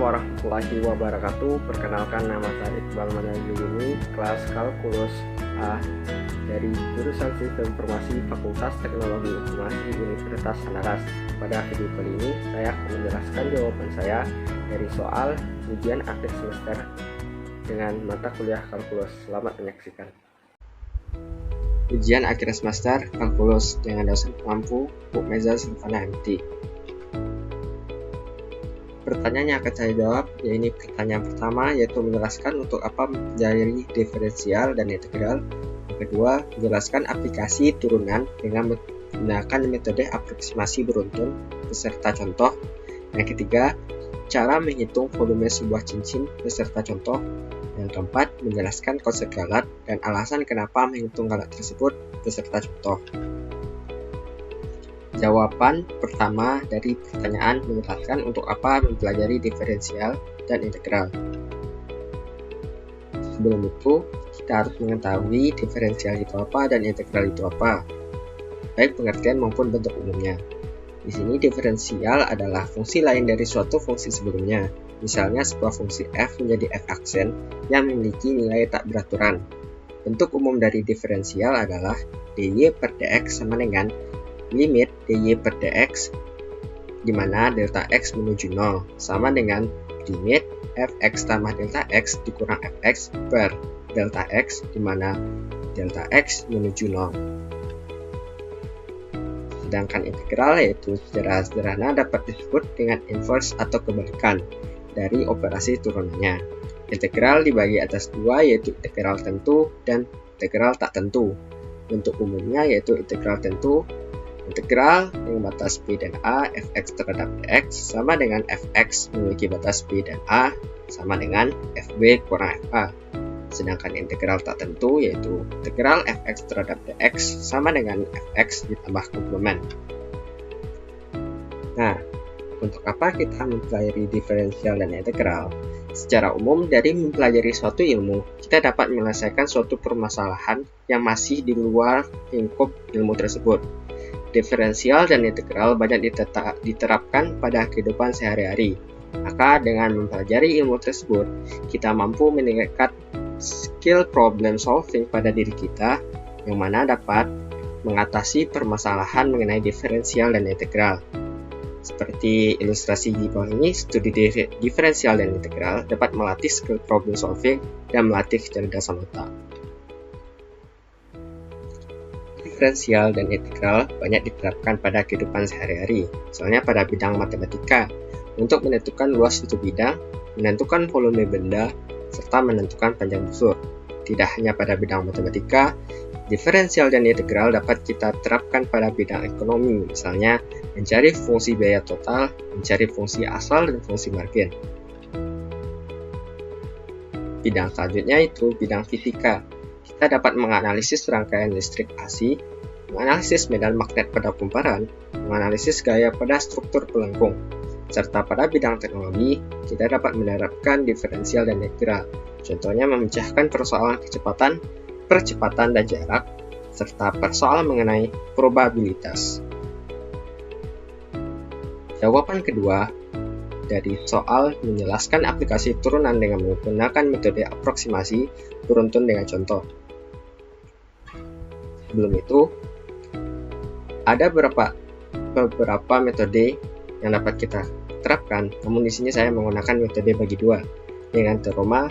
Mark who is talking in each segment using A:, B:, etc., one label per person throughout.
A: warahmatullahi wabarakatuh. Perkenalkan, nama saya Iqbal Manajulumi, kelas Kalkulus A dari jurusan Sistem Informasi Fakultas Teknologi Informasi Universitas Andalas. Pada video kali ini saya akan menjelaskan jawaban saya dari soal ujian akhir semester dengan mata kuliah kalkulus. Selamat menyaksikan.
B: Ujian akhir semester kalkulus dengan dosen pengampu Bu Meza Silvana MT. Pertanyaan yang akan saya jawab yaitu pertanyaan pertama, yaitu menjelaskan untuk apa mempelajari diferensial dan integral. Yang kedua, menjelaskan aplikasi turunan dengan menggunakan metode aproksimasi beruntun beserta contoh. Yang ketiga, cara menghitung volume sebuah cincin beserta contoh. Yang keempat, menjelaskan konsep galat dan alasan kenapa menghitung galat tersebut beserta contoh. Jawaban pertama dari pertanyaan menjelaskan untuk apa mempelajari diferensial dan integral. Sebelum itu, kita harus mengetahui diferensial itu apa dan integral itu apa, baik pengertian maupun bentuk umumnya. Di sini diferensial adalah fungsi lain dari suatu fungsi sebelumnya. Misalnya sebuah fungsi f menjadi f aksen yang memiliki nilai tak beraturan. Bentuk umum dari diferensial adalah dy per dx sama dengan limit dy per dx di mana delta x menuju 0 sama dengan limit fx tambah delta x dikurang fx per delta x di mana delta x menuju 0. Sedangkan integral yaitu secara sederhana dapat disebut dengan inverse atau kebalikan dari operasi turunannya. Integral dibagi atas dua, yaitu integral tentu dan integral tak tentu. Bentuk umumnya yaitu integral tentu. Integral dengan batas b dan a fx terhadap dx sama dengan fx memiliki batas b dan a sama dengan fb kurang fa. Sedangkan integral tak tentu yaitu integral fx terhadap dx sama dengan fx ditambah komplement. Nah, untuk apa kita mempelajari diferensial dan integral? Secara umum, dari mempelajari suatu ilmu, kita dapat menyelesaikan suatu permasalahan yang masih di luar lingkup ilmu tersebut. Diferensial dan integral banyak diterapkan pada kehidupan sehari-hari. Maka dengan mempelajari ilmu tersebut, kita mampu meningkatkan skill problem solving pada diri kita, yang mana dapat mengatasi permasalahan mengenai diferensial dan integral. Seperti ilustrasi di bawah ini, studi diferensial dan integral dapat melatih skill problem solving dan melatih kecerdasan otak. Diferensial dan integral banyak diterapkan pada kehidupan sehari-hari, misalnya pada bidang matematika, untuk menentukan luas suatu bidang, menentukan volume benda, serta menentukan panjang busur. Tidak hanya pada bidang matematika, diferensial dan integral dapat kita terapkan pada bidang ekonomi, misalnya mencari fungsi biaya total, mencari fungsi asal dan fungsi margin. Bidang selanjutnya itu bidang fisika. Kita dapat menganalisis rangkaian listrik AC, menganalisis medan magnet pada kumparan, menganalisis gaya pada struktur pelengkung. Serta pada bidang teknologi, kita dapat menerapkan diferensial dan integral. Contohnya memecahkan persoalan kecepatan, percepatan dan jarak, serta persoalan mengenai probabilitas. Jawaban kedua dari soal menjelaskan aplikasi turunan dengan menggunakan metode aproksimasi beruntun dengan contoh. Sebelum itu, ada beberapa metode yang dapat kita terapkan, namun di sini saya menggunakan metode bagi dua dengan teorema.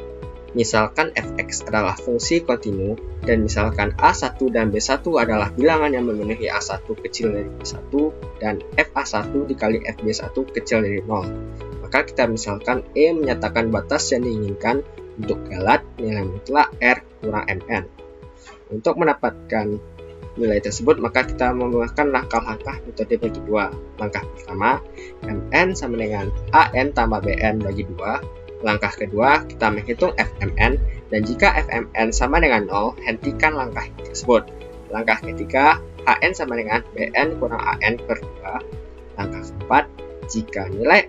B: Misalkan fx adalah fungsi kontinu dan misalkan a1 dan b1 adalah bilangan yang memenuhi a1 kecil dari b1 dan fa1 dikali fb1 kecil dari 0. Maka kita misalkan E menyatakan batas yang diinginkan untuk galat nilai mutlak R kurang Mn. Untuk mendapatkan nilai tersebut, maka kita menggunakan langkah-langkah metode bagi dua. Langkah pertama, Mn sama dengan An tambah Bn bagi 2. Langkah kedua, kita menghitung Fmn, dan jika Fmn sama dengan 0, hentikan langkah tersebut. Langkah ketiga, An sama dengan Bn kurang An per 2. Langkah keempat, jika nilai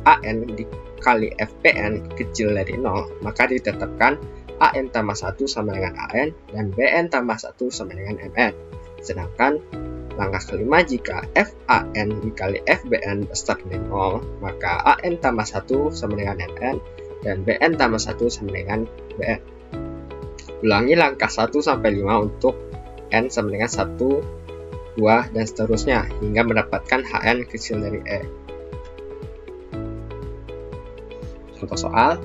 B: Fan dikali Fpn kecil dari 0, maka ditetapkan An tambah 1 sama dengan An dan Bn tambah 1 sama dengan Mn. Sedangkan Langkah kelima, jika FAN dikali FBN besar dari 0, maka AN tambah 1 sama dengan NN, dan BN tambah 1 sama dengan BN. Ulangi langkah 1 sampai 5 untuk N sama dengan 1, 2, dan seterusnya, hingga mendapatkan HN kecil dari E. Contoh soal,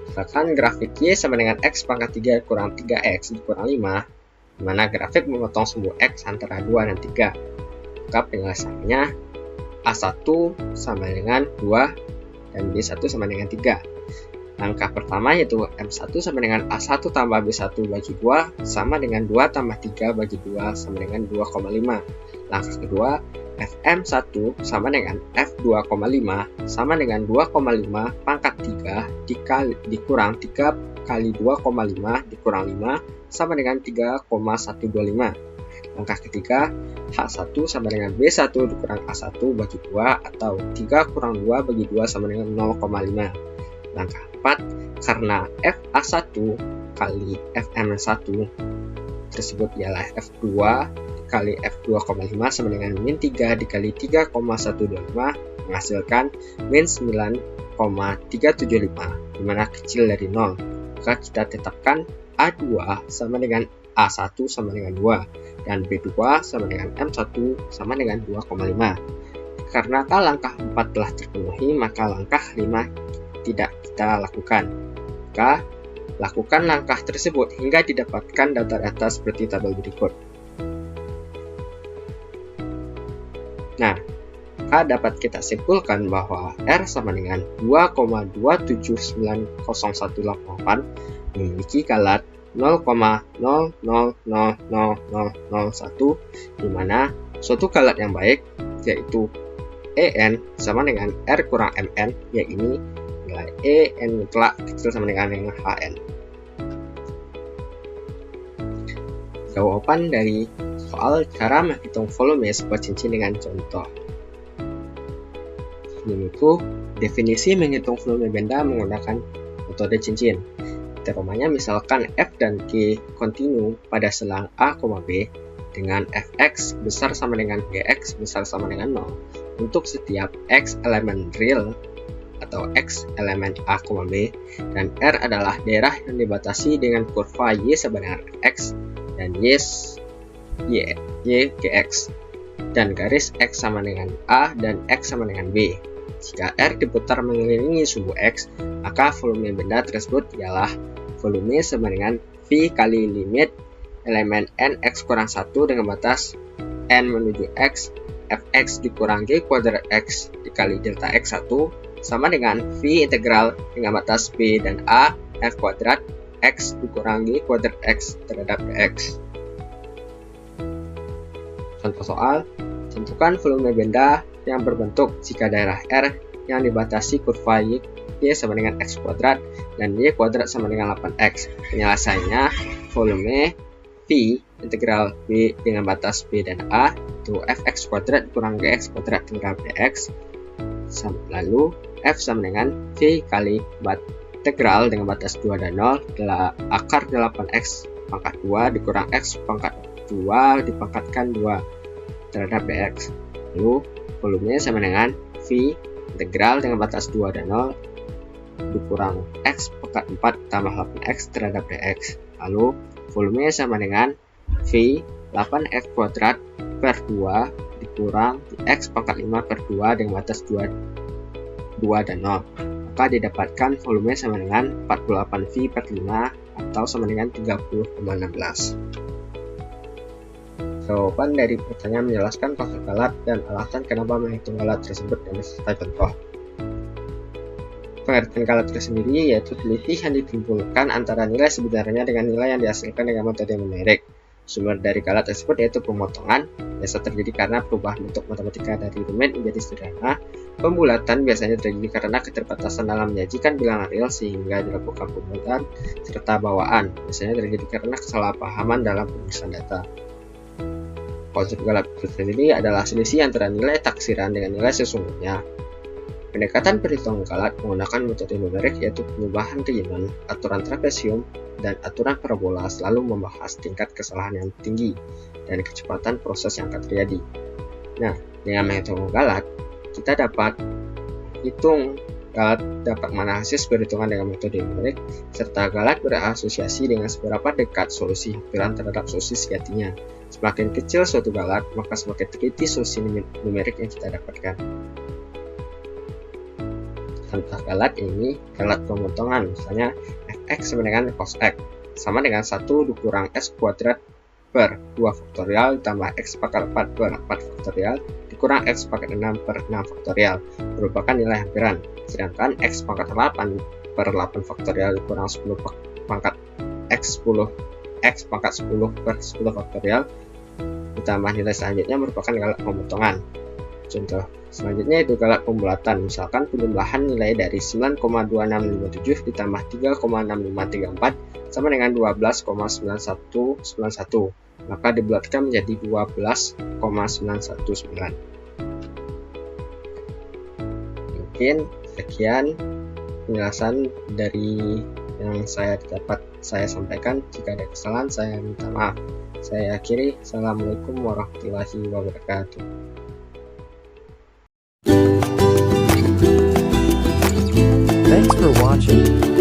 B: misalkan grafik Y sama dengan X pangkat 3 kurang 3X dikurang 5, di mana grafik memotong sumbu X antara 2 dan 3. Maka penyelesaiannya A1 sama dengan 2 dan B1 sama dengan 3. Langkah pertama yaitu M1 sama dengan A1 tambah B1 bagi 2 sama dengan 2 tambah 3 bagi 2 sama dengan 2,5. Langkah kedua, Fm1 sama dengan F2,5 sama dengan 2,5 pangkat 3 dikurang 3 kali 2,5 dikurang 5 sama dengan 3,125. Langkah ketiga, H1 sama dengan B1 dikurang A1 bagi 2 atau 3 kurang 2 bagi 2 sama dengan 0,5. Langkah 4, karena FA1 kali FM1 tersebut ialah F2 kali F2,5 sama dengan min 3 dikali 3,125 menghasilkan min 9,375, dimana kecil dari 0. Maka kita tetapkan A2 sama dengan A1 sama dengan 2 dan B2 sama dengan M1 sama dengan 2,5. Karena langkah 4 telah terpenuhi, maka langkah 5 tidak kita lakukan. Maka lakukan langkah tersebut hingga didapatkan data-data seperti tabel berikut. Nah, maka dapat kita simpulkan bahwa R sama dengan 2,2790188 memiliki kalat 0,000001, di mana suatu kalat yang baik yaitu EN sama dengan R kurang MN, yaitu nilai EN mutlak kecil sama dengan HN. Jawaban dari soal cara menghitung volume sebuah cincin dengan contoh. Yaitu definisi menghitung volume benda menggunakan metode cincin. Teoremanya misalkan F dan G kontinu pada selang A, B dengan Fx besar sama dengan Gx besar sama dengan 0 untuk setiap X elemen real atau X elemen A, B, dan R adalah daerah yang dibatasi dengan kurva Y sama dengan X dan Y Gx dan garis X sama dengan A dan X sama dengan B. Jika R diputar mengelilingi sumbu X, maka volume benda tersebut ialah volume sama dengan V kali limit elemen N X kurang 1 dengan batas N menuju X, Fx dikurang G kuadrat X dikali delta X1 sama dengan V integral dengan batas B dan A F kuadrat X dikurang G kuadrat X terhadap Dx. Contoh soal, tentukan volume benda yang berbentuk jika daerah R yang dibatasi kurva Y sama dengan X kuadrat dan Y kuadrat sama dengan 8X. Penyelesaiannya, volume V integral B dengan batas B dan A itu Fx kuadrat kurang Gx kuadrat terhadap Dx. Lalu F sama dengan V kali integral dengan batas 2 dan 0 adalah akar 8X pangkat 2 dikurang X pangkat 2 dipangkatkan 2 terhadap Dx. Lalu volume sama dengan V integral dengan batas 2 dan 0 dikurang X pangkat 4 tambah 8X terhadap Dx. Lalu volume sama dengan V 8X kuadrat per 2 dikurang X pangkat 5 per 2 dengan batas 2 dan 0. Maka didapatkan volume sama dengan 48V per 5 atau sama dengan 30,16. Jawaban dari pertanyaan menjelaskan konsep kalat dan alasan kenapa menghitung kalat tersebut dan beserta contoh. Pengertian kalat tersendiri yaitu selisih yang ditimbulkan antara nilai sebenarnya dengan nilai yang dihasilkan dengan metode numerik. Sumber dari kalat tersebut yaitu pemotongan, biasa terjadi karena perubahan bentuk matematika dari rumit menjadi sederhana. Pembulatan biasanya terjadi karena keterbatasan dalam menyajikan bilangan real sehingga dilakukan pembulatan, serta bawaan biasanya terjadi karena kesalahpahaman dalam penulisan data. Konsep kalat tersendiri adalah selisih antara nilai taksiran dengan nilai sesungguhnya. Pendekatan perhitungan galat menggunakan metode numerik yaitu perubahan Riemann, aturan trapesium, dan aturan parabola selalu membahas tingkat kesalahan yang tinggi dan kecepatan proses yang akan terjadi. Nah, dengan menghitung galat, kita dapat hitung galat dapat menganalisis perhitungan dengan metode numerik, serta galat berasosiasi dengan seberapa dekat solusi hampiran terhadap solusi sejatinya. Semakin kecil suatu galat, maka semakin teliti solusi numerik yang kita dapatkan. Contoh galat ini galat pemotongan, misalnya fx sama dengan cos x sama dengan 1 dikurang x kuadrat per 2 faktorial ditambah x pangkat 4 per 4 faktorial dikurang x pangkat 6 per 6 faktorial merupakan nilai hampiran, sedangkan x pangkat 8 per 8 faktorial dikurang 10 pangkat x pangkat 10 per 10 faktorial ditambah nilai selanjutnya merupakan galat pemotongan. Contoh selanjutnya itu galat pembulatan, misalkan penjumlahan nilai dari 9,2657 ditambah 3,6534 sama dengan 12,9191, maka dibulatkan menjadi 12,919. Mungkin sekian penjelasan dari yang saya sampaikan. Jika ada kesalahan saya minta maaf. Saya akhiri. Assalamualaikum warahmatullahi wabarakatuh.
C: Thanks for watching.